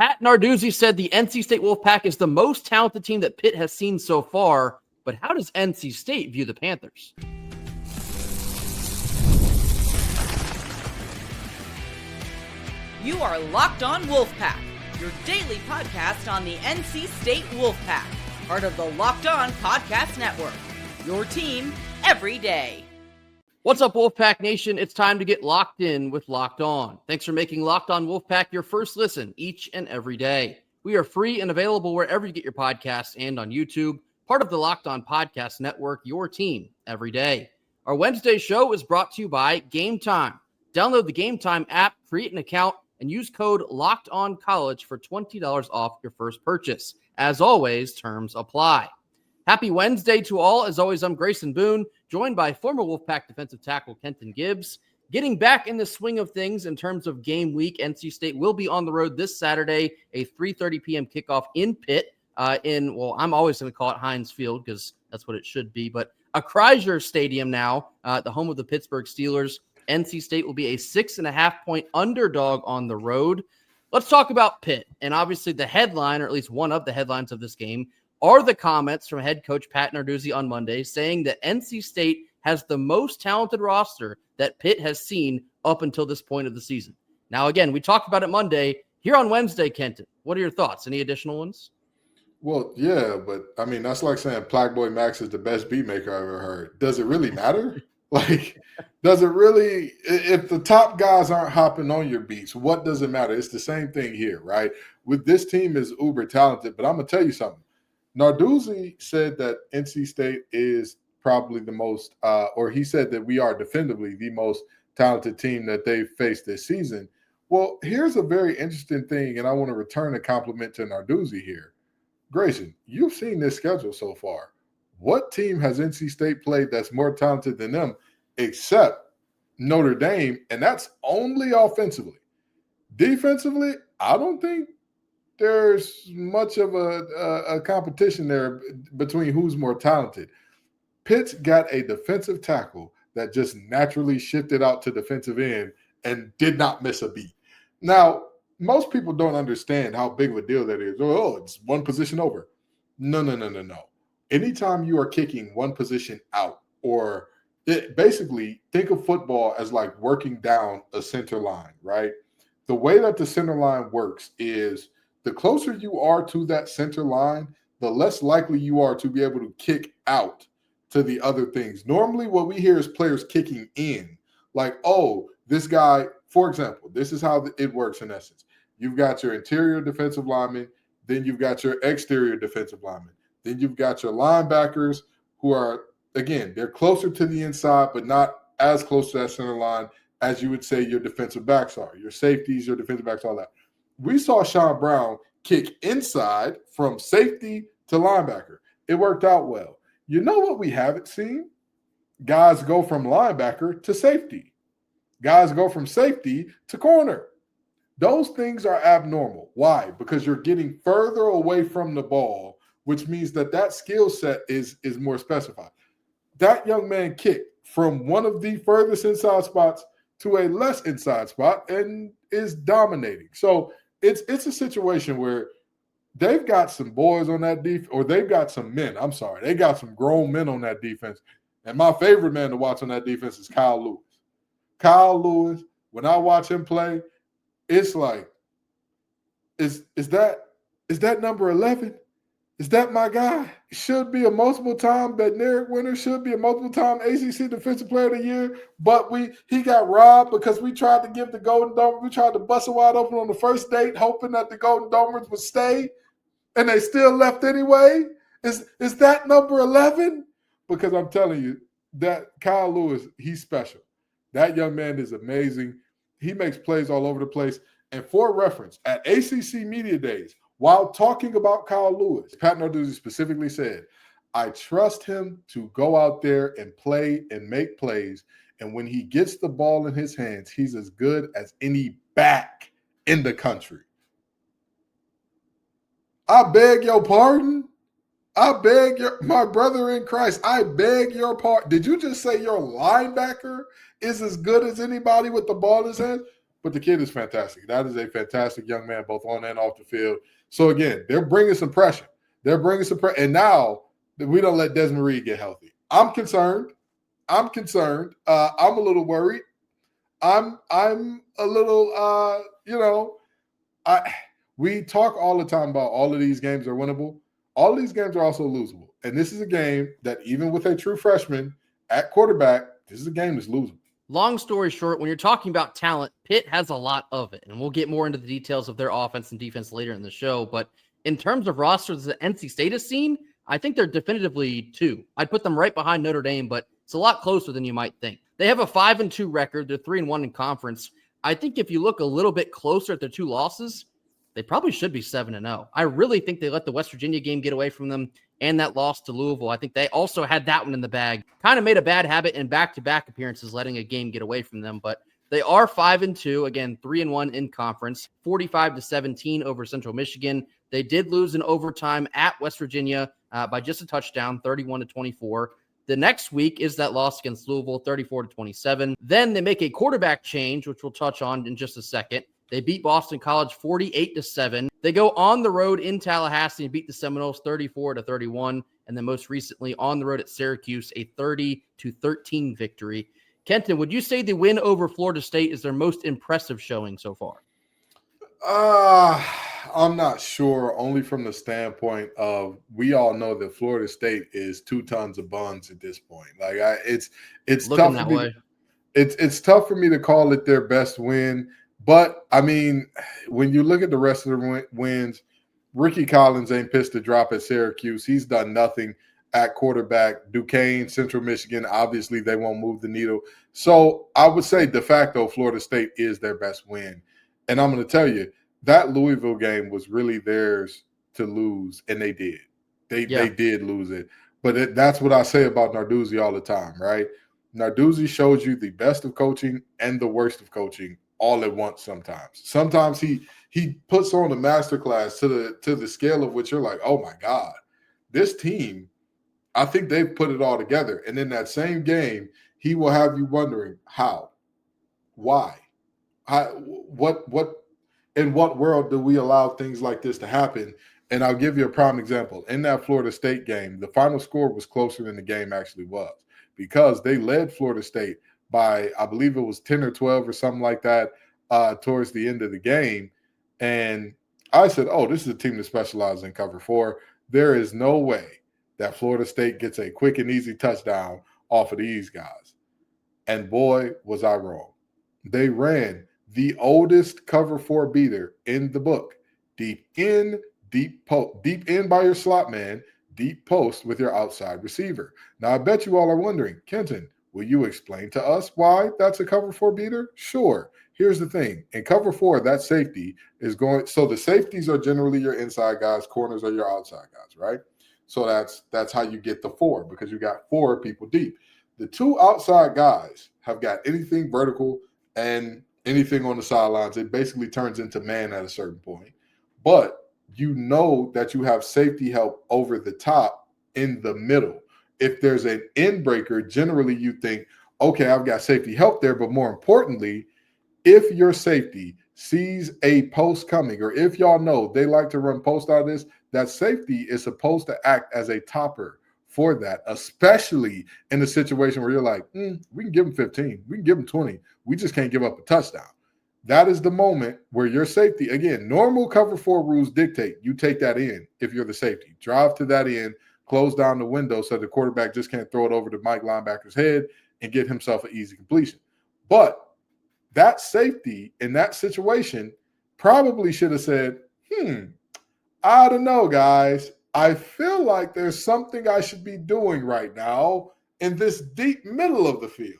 Pat Narduzzi said the NC State Wolfpack is the most talented team that Pitt has seen so far, but how does NC State view the Panthers? You are Locked On Wolfpack, your daily podcast on the NC State Wolfpack, part of the Locked On Podcast Network, your team every day. What's up, Wolfpack Nation? It's time to get locked in with Locked On. Thanks for making Locked On Wolfpack your first listen each and every day. We are free and available wherever you get your podcasts and on YouTube, part of the Locked On Podcast Network, your team every day. Our Wednesday show is brought to you by Gametime. Download the Gametime app, create an account, and use code LOCKEDONCollege for $20 off your first purchase. As always, terms apply. Happy Wednesday to all. As always, I'm Grayson Boone, joined by former Wolfpack defensive tackle Kenton Gibbs. Getting back in the swing of things in terms of game week, NC State will be on the road this Saturday, a 3:30 p.m. kickoff in Pitt, I'm always going to call it Heinz Field because that's what it should be, but a Chrysler Stadium now, the home of the Pittsburgh Steelers. NC State will be a 6.5-point underdog on the road. Let's talk about Pitt. And obviously the headline, or at least one of the headlines of this game, are the comments from head coach Pat Narduzzi on Monday saying that NC State has the most talented roster that Pitt has seen up until this point of the season. Now, again, we talked about it Monday. Here on Wednesday, Kenton, what are your thoughts? Any additional ones? Well, yeah, but I mean, that's like saying Black Boy Max is the best beat maker I've ever heard. Does it really matter? Does it really, if the top guys aren't hopping on your beats, what does it matter? It's the same thing here, right? With this team is uber talented, but I'm going to tell you something. Narduzzi said that NC State is probably the most, or he said that we are definitively the most talented team that they've faced this season. Well, here's a very interesting thing, and I want to return a compliment to Narduzzi here. Grayson, you've seen this schedule so far. What team has NC State played that's more talented than them except Notre Dame, and that's only offensively. Defensively, I don't think there's much of a competition there between who's more talented. Pitt's got a defensive tackle that just naturally shifted out to defensive end and did not miss a beat. Now, most people don't understand how big of a deal that is. Oh, it's one position over. No. Anytime you are kicking one position out, or basically think of football as like working down a center line, right? The way that the center line works is the closer you are to that center line, the less likely you are to be able to kick out to the other things. Normally what we hear is players kicking in. Like, oh, this guy, for example, this is how it works in essence. You've got your interior defensive lineman, then you've got your exterior defensive lineman. Then you've got your linebackers who are, again, they're closer to the inside, but not as close to that center line as you would say your defensive backs are. Your safeties, your defensive backs, all that. We saw Sean Brown kick inside from safety to linebacker. It worked out well. You know what we haven't seen? Guys go from linebacker to safety. Guys go from safety to corner. Those things are abnormal. Why? Because you're getting further away from the ball, which means that skill set is more specified. That young man kicked from one of the furthest inside spots to a less inside spot and is dominating. So it's a situation where they've got some boys on that defense, or they've got some men. I'm sorry. They got some grown men on that defense. And my favorite man to watch on that defense is Kyle Lewis. Kyle Lewis, when I watch him play, it's like, is that number 11? Is that my guy? Should be a multiple-time Bednarik winner, should be a multiple-time ACC Defensive Player of the Year, but he got robbed because we tried to give the Golden Domers, we tried to bust it wide open on the first date, hoping that the Golden Domers would stay, and they still left anyway. Is that number 11? Because I'm telling you, that Kyle Lewis, he's special. That young man is amazing. He makes plays all over the place. And for reference, at ACC Media Days, while talking about Kyle Lewis, Pat Narduzzi specifically said, I trust him to go out there and play and make plays. And when he gets the ball in his hands, he's as good as any back in the country. I beg your pardon. My brother in Christ, I beg your pardon. Did you just say your linebacker is as good as anybody with the ball in his hands? but the kid is fantastic. That is a fantastic young man, both on and off the field. So, again, they're bringing some pressure. And now we don't let Desmond Reed get healthy. I'm concerned. I'm a little worried. I'm a little, we talk all the time about all of these games are winnable. All of these games are also losable. And this is a game that even with a true freshman at quarterback, this is a game that's losable. Long story short, when you're talking about talent, Pitt has a lot of it. And we'll get more into the details of their offense and defense later in the show. But in terms of rosters that NC State has seen, I think they're definitively 2. I'd put them right behind Notre Dame, but it's a lot closer than you might think. They have a 5-2 record. They're 3-1 in conference. I think if you look a little bit closer at their 2 losses, they probably should be 7-0. I really think they let the West Virginia game get away from them and that loss to Louisville. I think they also had that one in the bag. Kind of made a bad habit in back-to-back appearances, letting a game get away from them. But they are 5-2, again, 3-1 in conference, 45-17 over Central Michigan. They did lose in overtime at West Virginia by just a touchdown, 31-24. The next week is that loss against Louisville, 34-27. Then they make a quarterback change, which we'll touch on in just a second. They beat Boston College 48-7. They go on the road in Tallahassee and beat the Seminoles 34-31. And then most recently on the road at Syracuse, a 30-13 victory. Kenton, would you say the win over Florida State is their most impressive showing so far? I'm not sure, only from the standpoint of we all know that Florida State is 2 tons of buns at this point. Like it's looking tough that for me. way. It's tough for me to call it their best win. But, I mean, when you look at the rest of the wins, Ricky Collins ain't pissed a drop at Syracuse. He's done nothing at quarterback. Duquesne, Central Michigan, obviously they won't move the needle. So I would say de facto Florida State is their best win. And I'm going to tell you, that Louisville game was really theirs to lose, and they did. They did lose it. But that's what I say about Narduzzi all the time, right? Narduzzi shows you the best of coaching and the worst of coaching all at once sometimes. Sometimes he puts on a masterclass to the scale of which you're like, oh my God, this team, I think they've put it all together. And in that same game, he will have you wondering how, why, what in what world do we allow things like this to happen? And I'll give you a prime example. In that Florida State game, the final score was closer than the game actually was because they led Florida State by, I believe it was 10 or 12 or something like that towards the end of the game. And I said, oh, this is a team that specializes in cover 4. There is no way that Florida State gets a quick and easy touchdown off of these guys. And boy, was I wrong. They ran the oldest cover 4 beater in the book. Deep in by your slot man, deep post with your outside receiver. Now, I bet you all are wondering, Kenton, will you explain to us why that's a cover 4 beater? Sure. Here's the thing. In cover 4, that safety is going – so the safeties are generally your inside guys. Corners are your outside guys, right? So that's how you get the 4 because you got 4 people deep. The 2 outside guys have got anything vertical and anything on the sidelines. It basically turns into man at a certain point. But you know that you have safety help over the top in the middle. If there's an end breaker, generally you think, okay, I've got safety help there. But more importantly, if your safety sees a post coming, or if y'all know they like to run post out of this, that safety is supposed to act as a topper for that, especially in a situation where you're like, we can give them 15, we can give them 20. We just can't give up a touchdown. That is the moment where your safety, again, normal cover 4 rules dictate you take that in if you're the safety. Drive to that end, close down the window so the quarterback just can't throw it over the Mike linebacker's head and get himself an easy completion. But that safety in that situation probably should have said, I don't know, guys. I feel like there's something I should be doing right now in this deep middle of the field.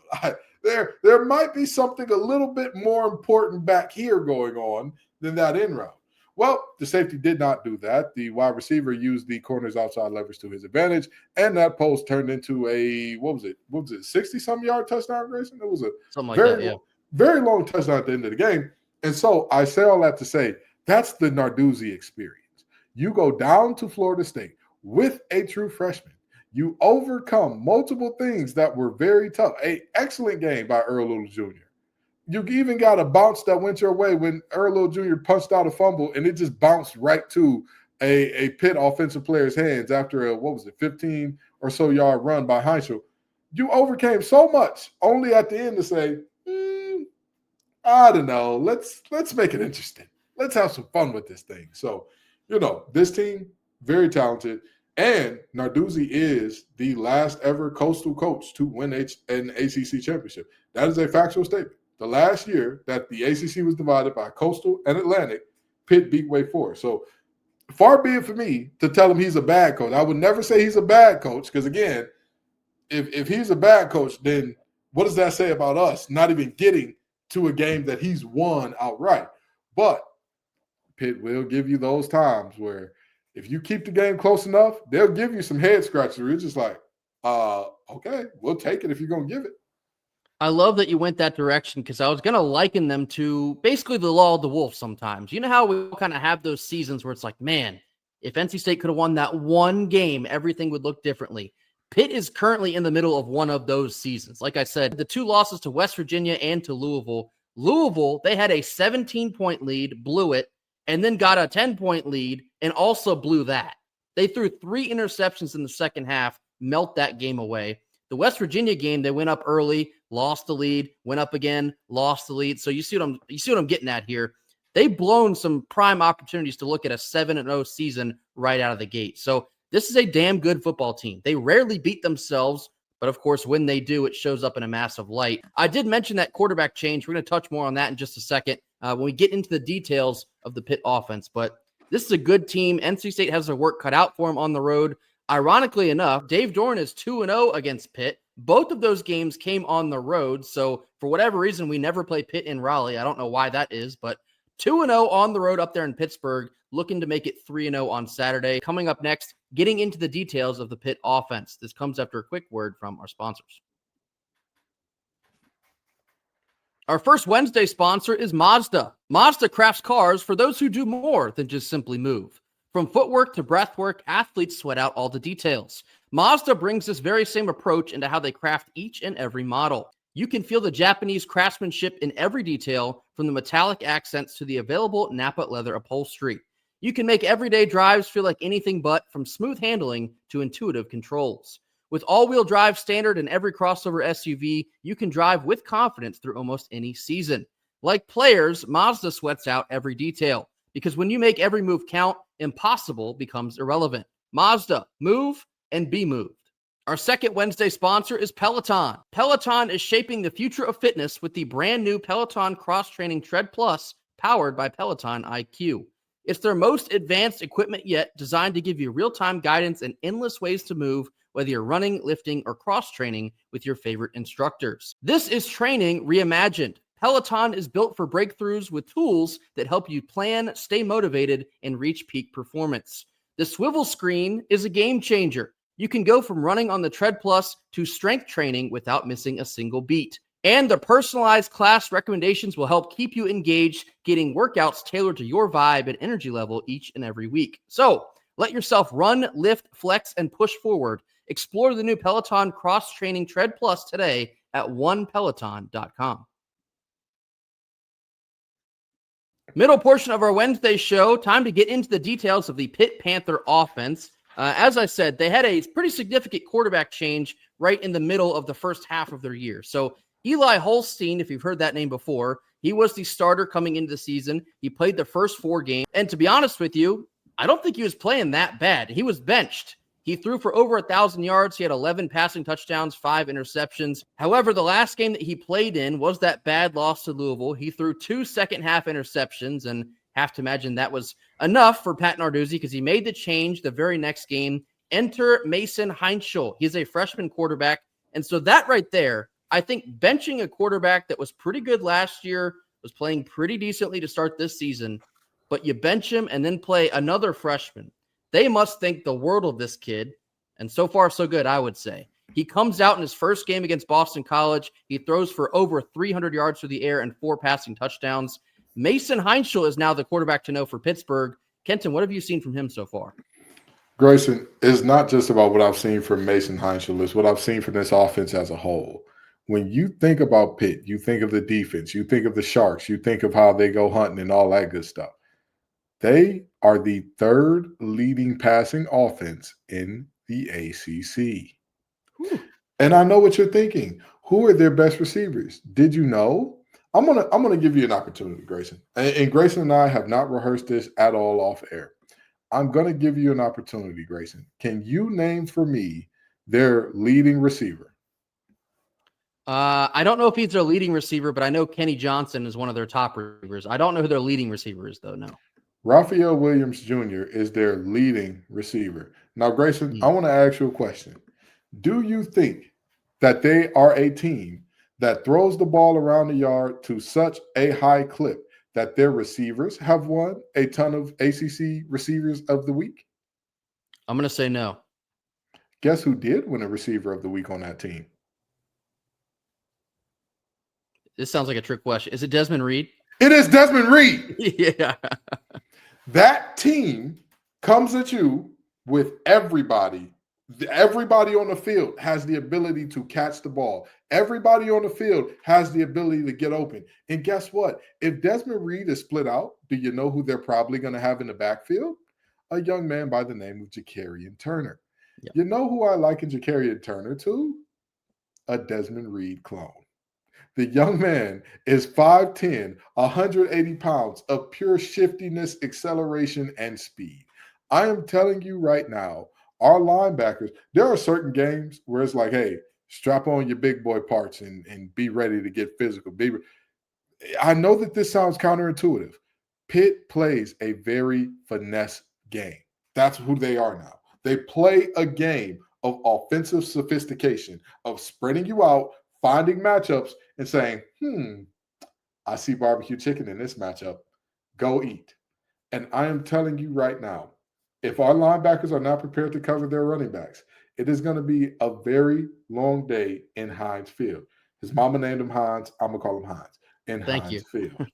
There might be something a little bit more important back here going on than that in route. Well, the safety did not do that. The wide receiver used the corner's outside leverage to his advantage, and that post turned into a, 60-some yard touchdown, Grayson? It was a very long touchdown at the end of the game. And so I say all that to say that's the Narduzzi experience. You go down to Florida State with a true freshman. You overcome multiple things that were very tough. An excellent game by Earl Little Jr. you even got a bounce that went your way when Earl Jr. punched out a fumble, and it just bounced right to a Pitt offensive player's hands after a 15 or so yard run by Heinschel. You overcame so much, only at the end to say, I don't know, let's make it interesting. Let's have some fun with this thing. So, this team, very talented. And Narduzzi is the last ever Coastal coach to win an ACC championship. That is a factual statement. The last year that the ACC was divided by Coastal and Atlantic, Pitt beat Wake Forest. So far be it for me to tell him he's a bad coach. I would never say he's a bad coach because, again, if he's a bad coach, then what does that say about us not even getting to a game that he's won outright? But Pitt will give you those times where if you keep the game close enough, they'll give you some head scratches where you're just like, okay, we'll take it if you're going to give it. I love that you went that direction because I was going to liken them to basically the law of the wolf sometimes. You know how we kind of have those seasons where it's like, man, if NC State could have won that one game, everything would look differently. Pitt is currently in the middle of one of those seasons. Like I said, the 2 losses to West Virginia and to Louisville. Louisville, they had a 17-point lead, blew it, and then got a 10-point lead and also blew that. They threw 3 interceptions in the second half, melt that game away. The West Virginia game, they went up early, lost the lead, went up again, lost the lead. So you see what I'm getting at here. They've blown some prime opportunities to look at a 7-0 season right out of the gate. So this is a damn good football team. They rarely beat themselves, but of course, when they do, it shows up in a massive light. I did mention that quarterback change. We're going to touch more on that in just a second when we get into the details of the Pitt offense. But this is a good team. NC State has their work cut out for them on the road. Ironically enough, Dave Doran is 2-0 against Pitt. Both of those games came on the road. So for whatever reason, we never play Pitt in Raleigh. I don't know why that is, but 2-0 on the road up there in Pittsburgh, looking to make it 3-0 on Saturday. Coming up next, getting into the details of the Pitt offense. This comes after a quick word from our sponsors. Our first Wednesday sponsor is Mazda. Mazda crafts cars for those who do more than just simply move. From footwork to breathwork, athletes sweat out all the details. Mazda brings this very same approach into how they craft each and every model. You can feel the Japanese craftsmanship in every detail, from the metallic accents to the available Napa leather upholstery. You can make everyday drives feel like anything but, from smooth handling to intuitive controls. With all-wheel drive standard in every crossover SUV, you can drive with confidence through almost any season. Like players, Mazda sweats out every detail, because when you make every move count, impossible becomes irrelevant. Mazda, move and be moved. Our second Wednesday sponsor is Peloton. Peloton is shaping the future of fitness with the brand new Peloton Cross-Training Tread Plus, powered by Peloton IQ. It's their most advanced equipment yet, designed to give you real-time guidance and endless ways to move, whether you're running, lifting, or cross-training with your favorite instructors. This is training reimagined. Peloton is built for breakthroughs with tools that help you plan, stay motivated, and reach peak performance. The swivel screen is a game changer. You can go from running on the Tread Plus to strength training without missing a single beat. And the personalized class recommendations will help keep you engaged, getting workouts tailored to your vibe and energy level each and every week. So let yourself run, lift, flex, and push forward. Explore the new Peloton Cross-Training Tread Plus today at onepeloton.com. Middle portion of our Wednesday show, time to get into the details of the Pitt Panther offense. As I said, they had a pretty significant quarterback change right in the middle of the first half of their year. So Eli Holstein, if you've heard that name before, he was the starter coming into the season. He played the first 4 games. And to be honest with you, I don't think he was playing that bad. He was benched. He threw for over 1,000 yards. He had 11 passing touchdowns, 5 interceptions. However, the last game that he played in was that bad loss to Louisville. He threw 2 second-half interceptions, and have to imagine that was enough for Pat Narduzzi because he made the change the very next game. Enter Mason Heinschel. He's a freshman quarterback, and so that right there, I think benching a quarterback that was pretty good last year, was playing pretty decently to start this season, but you bench him and then play another freshman. They must think the world of this kid, and so far so good, I would say. He comes out in his first game against Boston College. He throws for over 300 yards through the air and 4 passing touchdowns. Mason Heinschel is now the quarterback to know for Pittsburgh. Kenton, what have you seen from him so far? Grayson, it's not just about what I've seen from Mason Heinschel. It's what I've seen from this offense as a whole. when you think about Pitt, you think of the defense, you think of the Sharks, you think of how they go hunting and all that good stuff. They are the third leading passing offense in the ACC. Whew. And I know what you're thinking. Who are their best receivers? Did you know? I'm gonna give you an opportunity, Grayson. And Grayson and I have not rehearsed this at all off air. I'm gonna give you an opportunity, Grayson. Can you name for me their leading receiver? I don't know if he's their leading receiver, but I know Kenny Johnson is one of their top receivers. I don't know who their leading receiver is, though. No. Raphael Williams Jr. is their leading receiver. Now, Grayson, I want to ask you a question. Do you think that they are a team that throws the ball around the yard to such a high clip that their receivers have won a ton of ACC Receivers of the Week? I'm going to say no. Guess who did win a Receiver of the Week on that team? This sounds like a trick question. Is it Desmond Reed? It is Desmond Reed. Yeah. That team comes at you with everybody. Everybody on the field has the ability to catch the ball. Everybody on the field has the ability to get open. And guess what? If Desmond Reed is split out, do you know who they're probably going to have in the backfield? A young man by the name of Ja'Carrion Turner. Yep. You know who I like in Ja'Carrion Turner too? A Desmond Reed clone. The young man is 5'10", 180 pounds of pure shiftiness, acceleration, and speed. I am telling you right now, our linebackers, there are certain games where it's like, hey, strap on your big boy parts and be ready to get physical. I know that this sounds counterintuitive. Pitt plays a very finesse game. That's who they are now. They play a game of offensive sophistication, of spreading you out, finding matchups, and saying, I see barbecue chicken in this matchup. Go eat. And I am telling you right now, if our linebackers are not prepared to cover their running backs, it is going to be a very long day in Heinz Field. His mama named him Heinz. I'm going to call him Heinz. In Heinz Field.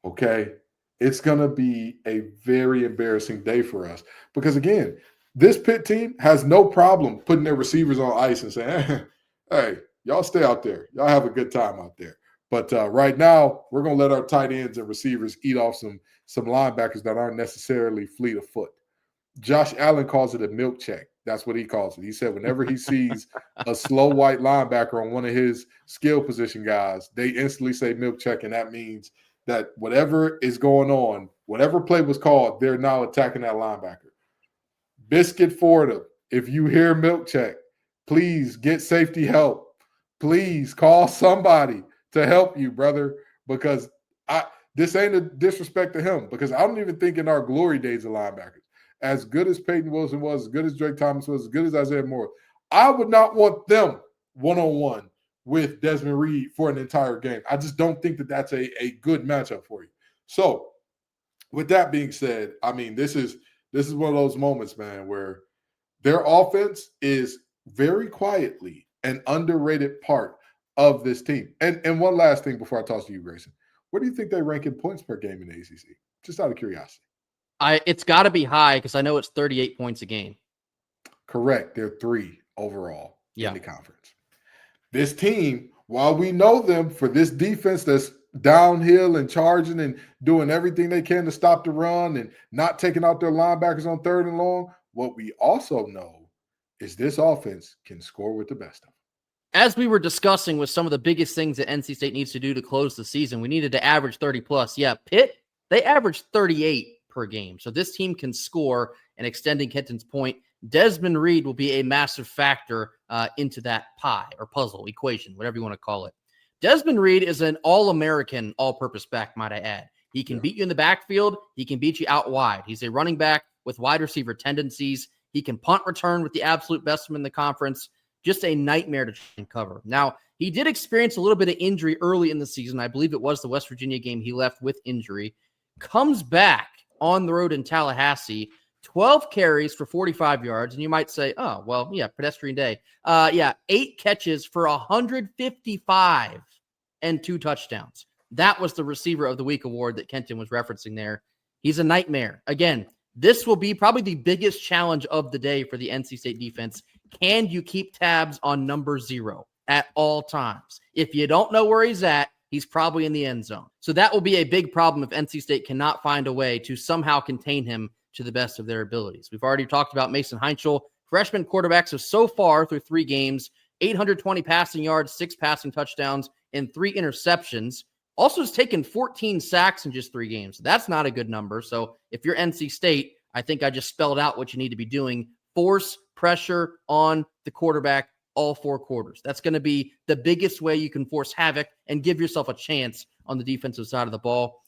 Okay? It's going to be a very embarrassing day for us. Because, again, this Pitt team has no problem putting their receivers on ice and saying, hey, y'all stay out there. Y'all have a good time out there. But right now, we're going to let our tight ends and receivers eat off some linebackers that aren't necessarily fleet of foot. Josh Allen calls it a milk check. That's what he calls it. He said whenever he sees a slow white linebacker on one of his skill position guys, they instantly say milk check, and that means that whatever is going on, whatever play was called, they're now attacking that linebacker. Biscuit Fordham, if you hear milk check, please get safety help. Please call somebody to help you, brother, because this ain't a disrespect to him, because I don't even think in our glory days of linebackers, as good as Peyton Wilson was, as good as Drake Thomas was, as good as Isaiah Moore, I would not want them one-on-one with Desmond Reed for an entire game. I just don't think that that's a good matchup for you. So with that being said, I mean, this is one of those moments, man, where their offense is very quietly an underrated part of this team. And one last thing before I toss to you, Grayson. Where do you think they rank in points per game in the ACC? Just out of curiosity. It's got to be high because I know it's 38 points a game. Correct. They're 3 overall in the conference. This team, while we know them for this defense that's downhill and charging and doing everything they can to stop the run and not taking out their linebackers on 3rd and long, what we also know is this offense can score with the best of them. As we were discussing with some of the biggest things that NC State needs to do to close the season, we needed to average 30 plus. Yeah, Pitt, they averaged 38 per game. So this team can score, and extending Kenton's point, Desmond Reed will be a massive factor into that pie or puzzle, equation, whatever you want to call it. Desmond Reed is an all-American, all-purpose back, might I add. He can beat you in the backfield. He can beat you out wide. He's a running back with wide receiver tendencies. He can punt return with the absolute best of them in the conference. Just a nightmare to try and cover. Now, he did experience a little bit of injury early in the season. I believe it was the West Virginia game he left with injury. Comes back on the road in Tallahassee, 12 carries for 45 yards. And you might say, oh, well, yeah, pedestrian day. 8 catches for 155 and 2 touchdowns. That was the Receiver of the Week award that Kenton was referencing there. He's a nightmare. Again, this will be probably the biggest challenge of the day for the NC State defense. Can you keep tabs on number 0? at all times. If you don't know where he's at, he's probably in the end zone. So that will be a big problem if NC State cannot find a way to somehow contain him to the best of their abilities. We've already talked about Mason Heinchel, freshman quarterback. So far through 3 games, 820 passing yards, 6 passing touchdowns, and 3 interceptions. Also has taken 14 sacks in just 3 games. That's not a good number. So if you're NC State, I think I just spelled out what you need to be doing. Force pressure on the quarterback all 4 quarters. That's going to be the biggest way you can force havoc and give yourself a chance on the defensive side of the ball.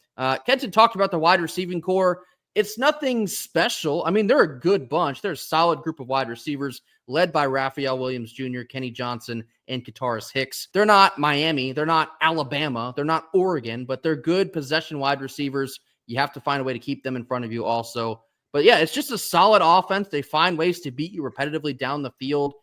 Kenton talked about the wide receiving core. It's nothing special. I mean, they're a good bunch. They're a solid group of wide receivers led by Raphael Williams Jr., Kenny Johnson, and Kataris Hicks. They're not Miami. They're not Alabama. They're not Oregon, but they're good possession wide receivers. You have to find a way to keep them in front of you also. But yeah, it's just a solid offense. They find ways to beat you repetitively down the field.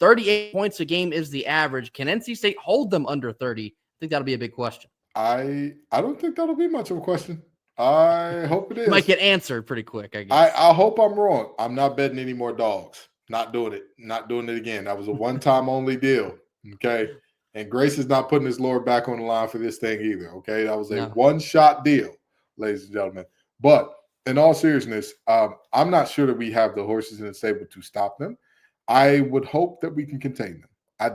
38 points a game is the average. Can NC State hold them under 30? I think that'll be a big question. I don't think that'll be much of a question. I hope it is. Might get answered pretty quick, I guess. I hope I'm wrong. I'm not betting any more dogs. Not doing it. Not doing it again. That was a one-time only deal. Okay. And Grace is not putting his Lord back on the line for this thing either. Okay. That was a one-shot deal, ladies and gentlemen. But in all seriousness, I'm not sure that we have the horses in the stable to stop them. I would hope that we can contain them.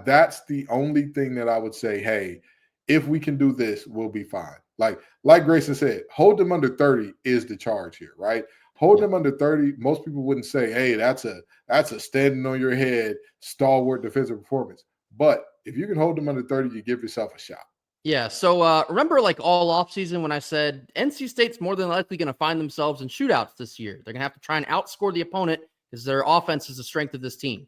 That's the only thing that I would say, hey, if we can do this, we'll be fine. Like Grayson said, hold them under 30 is the charge here, right? Hold them under 30. Most people wouldn't say, hey, that's a standing on your head, stalwart defensive performance. But if you can hold them under 30, you give yourself a shot. Yeah, so remember all offseason when I said NC State's more than likely going to find themselves in shootouts this year. They're going to have to try and outscore the opponent because their offense is the strength of this team.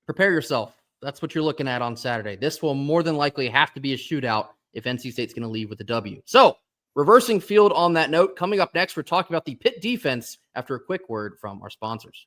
Prepare yourself. That's what you're looking at on Saturday. This will more than likely have to be a shootout if NC State's going to leave with a W. So, reversing field on that note, coming up next, we're talking about the Pitt defense after a quick word from our sponsors.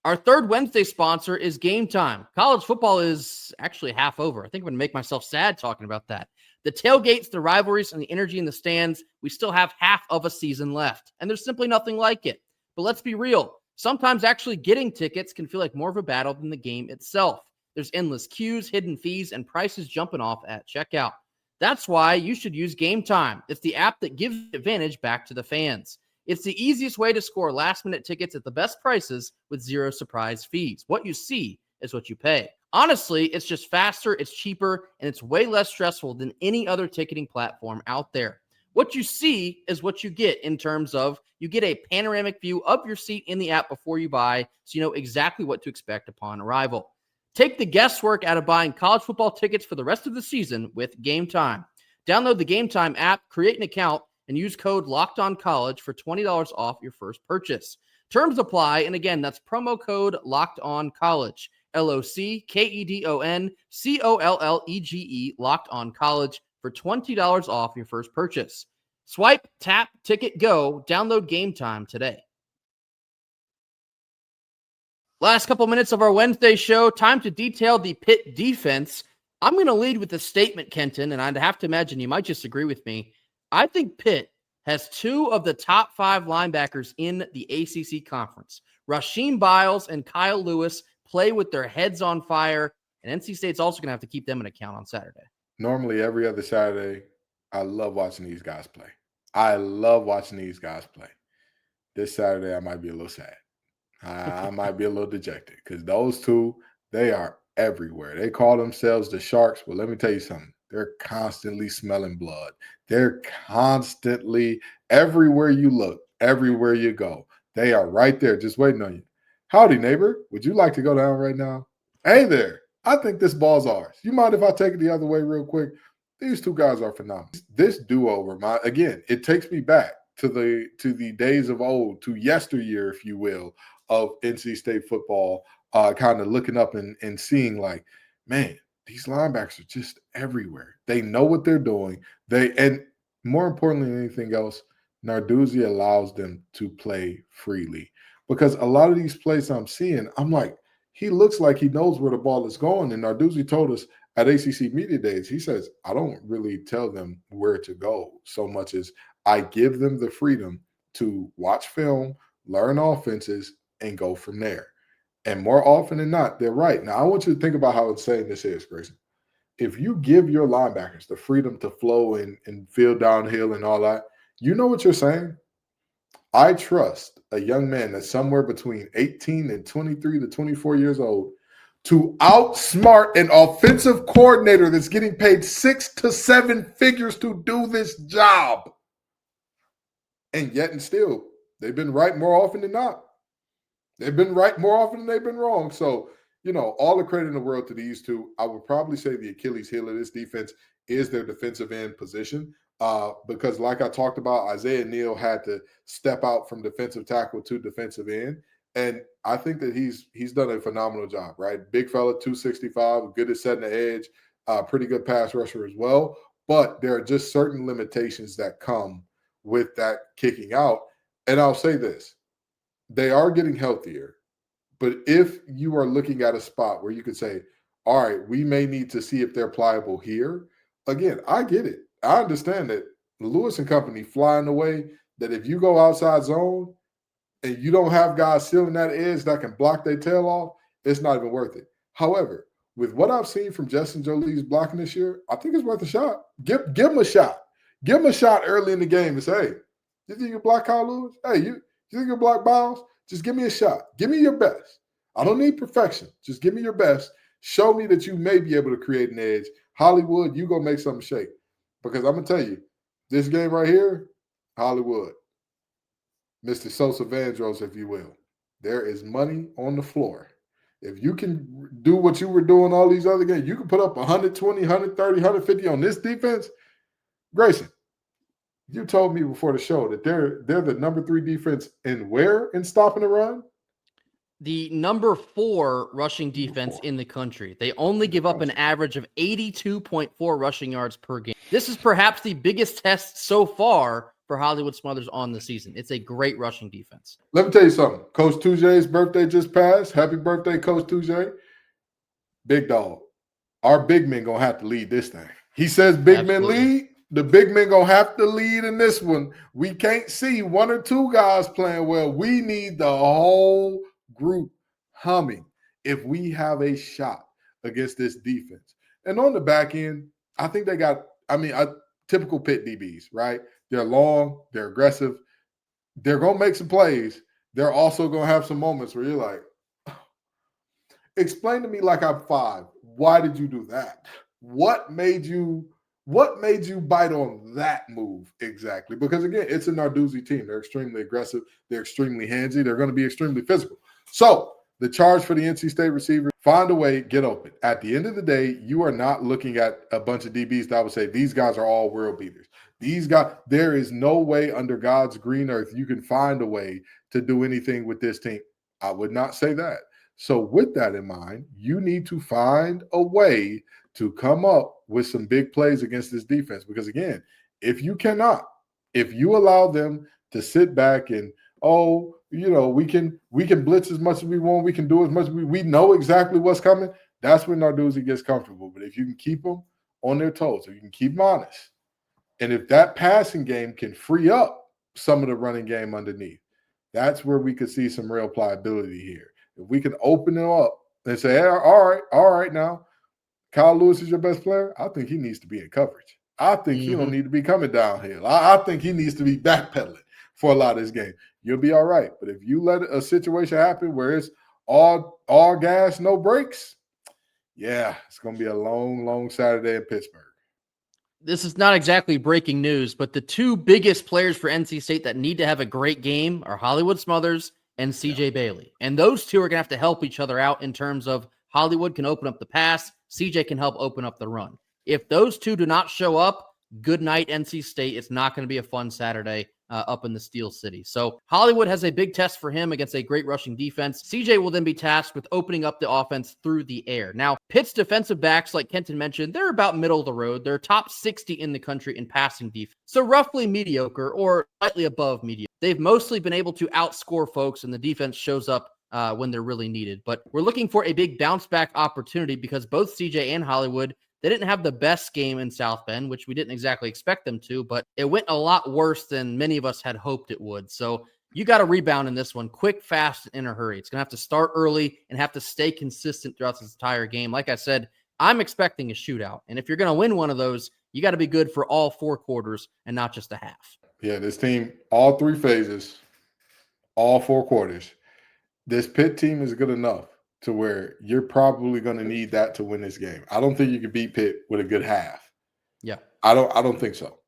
Our third Wednesday sponsor is Gametime. College football is actually half over. I think I'm going to make myself sad talking about that. The tailgates, the rivalries, and the energy in the stands, we still have half of a season left, and there's simply nothing like it. But let's be real. Sometimes actually getting tickets can feel like more of a battle than the game itself. There's endless queues, hidden fees, and prices jumping off at checkout. That's why you should use Gametime. It's the app that gives advantage back to the fans. It's the easiest way to score last-minute tickets at the best prices with 0 surprise fees. What you see is what you pay. Honestly, it's just faster, it's cheaper, and it's way less stressful than any other ticketing platform out there. What you see is what you get in terms of you get a panoramic view of your seat in the app before you buy, so you know exactly what to expect upon arrival. Take the guesswork out of buying college football tickets for the rest of the season with Gametime. Download the Gametime app, create an account, and use code LOCKEDONCollege for $20 off your first purchase. Terms apply, and again, that's promo code LOCKEDONCollege, LOCKEDONCOLLEGE, Locked On College, for $20 off your first purchase. Swipe, tap, ticket, go. Download Gametime today. Last couple minutes of our Wednesday show, time to detail the Pitt defense. I'm going to lead with a statement, Kenton, and I'd have to imagine you might just agree with me. I think Pitt has 2 of the top 5 linebackers in the ACC conference. Rasheem Biles and Kyle Lewis play with their heads on fire, and NC State's also going to have to keep them in account on Saturday. Normally, every other Saturday, I love watching these guys play. This Saturday, I might be a little sad. I might be a little dejected because those 2, they are everywhere. They call themselves the Sharks, but let me tell you something. They're constantly smelling blood. They're constantly, everywhere you look, everywhere you go, they are right there just waiting on you. Howdy, neighbor. Would you like to go down right now? Hey there. I think this ball's ours. You mind if I take it the other way real quick? These 2 guys are phenomenal. This duo, again, it takes me back to the days of old, to yesteryear, if you will, of NC State football, kind of looking up and seeing like, man, these linebackers are just everywhere. They know what they're doing. And more importantly than anything else, Narduzzi allows them to play freely. Because a lot of these plays I'm seeing, I'm like, he looks like he knows where the ball is going. And Narduzzi told us at ACC Media Days, he says, I don't really tell them where to go so much as I give them the freedom to watch film, learn offenses, and go from there. And more often than not, they're right. Now, I want you to think about how insane this is, Grayson. If you give your linebackers the freedom to flow and feel downhill and all that, you know what you're saying? I trust a young man that's somewhere between 18 and 23 to 24 years old to outsmart an offensive coordinator that's getting paid 6 to 7 figures to do this job. And yet and still, they've been right more often than not. They've been right more often than they've been wrong. So, all the credit in the world to these two. I would probably say the Achilles heel of this defense is their defensive end position. Because like I talked about, Isaiah Neal had to step out from defensive tackle to defensive end. And I think that he's done a phenomenal job, right? Big fella, 265, good at setting the edge, pretty good pass rusher as well. But there are just certain limitations that come with that kicking out. And I'll say this, they are getting healthier. But if you are looking at a spot where you could say, all right, we may need to see if they're pliable here. Again, I get it. I understand that Lewis and company flying away, that if you go outside zone and you don't have guys sealing that edge that can block their tail off, it's not even worth it. However, with what I've seen from Justin Jolie's blocking this year, I think it's worth a shot. Give him a shot. Give him a shot early in the game and say, hey, you think you can block Kyle Lewis? Hey, you think you can block Biles? Just give me a shot. Give me your best. I don't need perfection. Just give me your best. Show me that you may be able to create an edge. Hollywood, you go make something shake. Because I'm going to tell you, this game right here, Hollywood, Mr. Sosa Vandross, if you will, there is money on the floor. If you can do what you were doing all these other games, you can put up 120, 130, 150 on this defense. Grayson, you told me before the show that they're the number 3 defense in where in stopping the run? The number 4 rushing defense in the country. They only give up an average of 82.4 rushing yards per game. This is perhaps the biggest test so far for Hollywood Smothers on the season. It's a great rushing defense. Let me tell you something. Coach Touge's birthday just passed. Happy birthday, Coach Touge. Big dog. Our big men going to have to lead this thing. He says big men lead. The big men going to have to lead in this one. We can't see 1 or 2 guys playing well. We need the whole group humming if we have a shot against this defense. And on the back end, I think they got, typical Pitt DBs, right? They're long, they're aggressive. They're going to make some plays. They're also going to have some moments where you're like, explain to me like I'm 5. Why did you do that? What made you bite on that move exactly? Because again, it's a Narduzzi team. They're extremely aggressive. They're extremely handsy. They're going to be extremely physical. So the charge for the NC State receiver, find a way, get open. At the end of the day, you are not looking at a bunch of DBs that would say these guys are all world beaters. These guys, there is no way under God's green earth you can find a way to do anything with this team. I would not say that. So with that in mind, you need to find a way to come up with some big plays against this defense. Because again, if you allow them to sit back and, we can blitz as much as we want, we can do as much as we know exactly what's coming, that's when Narduzzi gets comfortable. But if you can keep them on their toes, if you can keep them honest, and if that passing game can free up some of the running game underneath, that's where we could see some real pliability here. If we can open it up and say, hey, all right now, Kyle Lewis is your best player, I think he needs to be in coverage. I think he don't need to be coming downhill. I think he needs to be backpedaling for a lot of this game. You'll be all right. But if you let a situation happen where it's all gas, no brakes, yeah, it's going to be a long, long Saturday in Pittsburgh. This is not exactly breaking news, but the 2 biggest players for NC State that need to have a great game are Hollywood Smothers and CJ Bailey. And those 2 are going to have to help each other out in terms of Hollywood can open up the pass, CJ can help open up the run. If those 2 do not show up, good night, NC State. It's not going to be a fun Saturday up in the Steel City. So Hollywood has a big test for him against a great rushing defense. CJ will then be tasked with opening up the offense through the air. Now, Pitt's defensive backs, like Kenton mentioned, they're about middle of the road. They're top 60 in the country in passing defense. So roughly mediocre or slightly above mediocre. They've mostly been able to outscore folks, and the defense shows up when they're really needed. But we're looking for a big bounce back opportunity because both CJ and Hollywood, they didn't have the best game in South Bend, which we didn't exactly expect them to, but it went a lot worse than many of us had hoped it would. So You got to rebound in this one quick, fast, and in a hurry. It's going to have to start early and have to stay consistent throughout this entire game. Like I said, I'm expecting a shootout. And if you're going to win one of those, you got to be good for all 4 quarters and not just a half. Yeah, this team, all 3 phases, all 4 quarters. This Pitt team is good enough to where you're probably going to need that to win this game. I don't think you can beat Pitt with a good half. Yeah. I don't think so.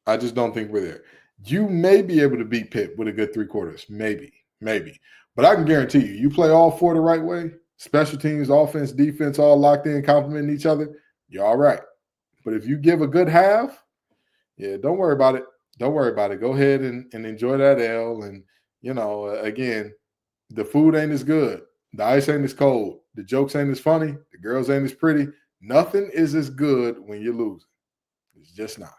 I just don't think we're there. You may be able to beat Pitt with a good 3 quarters. Maybe. But I can guarantee you play all 4 the right way, special teams, offense, defense, all locked in, complimenting each other, you're all right. But if you give a good half, yeah, don't worry about it. Don't worry about it. Go ahead and enjoy that L. And, again, the food ain't as good. The ice ain't as cold. The jokes ain't as funny. The girls ain't as pretty. Nothing is as good when you're losing. It's just not.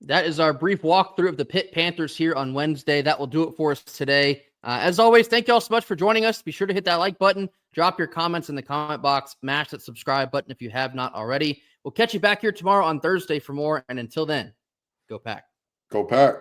That is our brief walkthrough of the Pitt Panthers here on Wednesday. That will do it for us today. As always, thank you all so much for joining us. Be sure to hit that like button, drop your comments in the comment box, mash that subscribe button if you have not already. We'll catch you back here tomorrow on Thursday for more. And until then, go Pack. Go Pack.